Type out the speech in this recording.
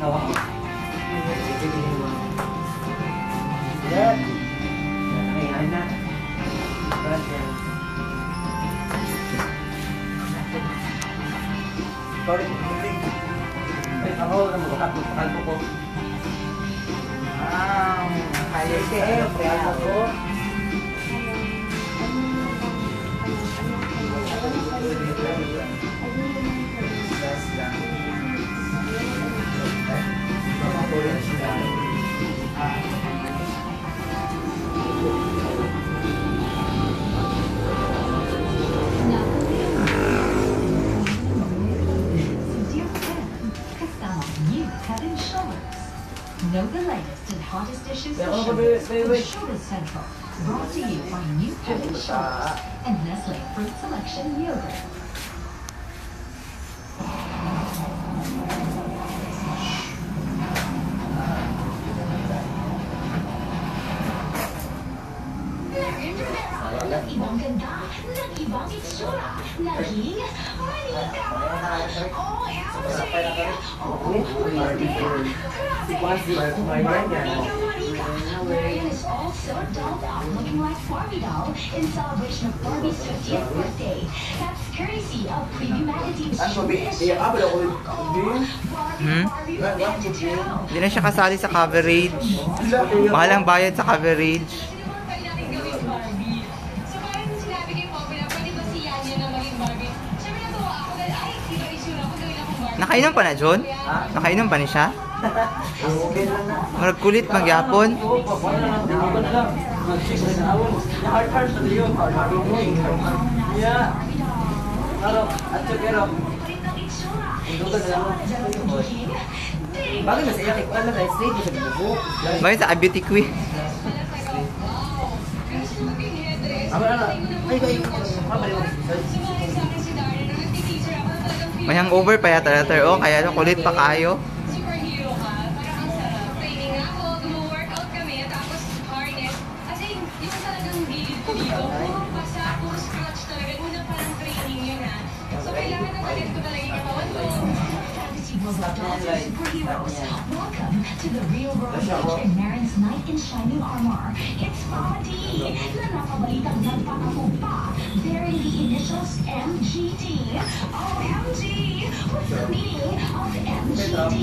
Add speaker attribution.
Speaker 1: Hawak mo. Yan. Nakaingain na. Sorry, ako na magkakapal ko. Kaya siya ako.
Speaker 2: Know the latest and hottest dishes and showers from Shoulders Central. Brought to you by New Head & Shoulders and Nestle Fruit Selection Yogurt. Nag-ibang ganda, nag-ibang itsura, naging manika. Marian is also dolled out looking like Barbie doll in celebration of Barbie's 50th birthday. That's courtesy of Preview Magazine's Barbie, head to toe.
Speaker 3: Hindi na siya kasali sa coverage. Mahal ang bayad sa coverage. Nakainom pa na, John? Nakainom pa ni siya? Maragkulit magyapon. Bakit sa beauty queen? May hangover pa yata later. Oh, kaya kulit pa kayo.
Speaker 4: Superhero ka. Parang ang sarap. Training nga ako, gumo-workout kami, tapos harness. As in, yung talagang gilid ko dito. Puro basa, puro scratch talaga. Unang parang training yun ha. So, kailangan na talit ko talaga yung katawan ko.
Speaker 2: Fantasy world of dolls and superheroes. Welcome to the real world featuring Marin's knight in shining armor. It's Fadi, na nakabalitang nagpakapog pa, bearing the initials MGT. OMG! What's the meaning of MGT?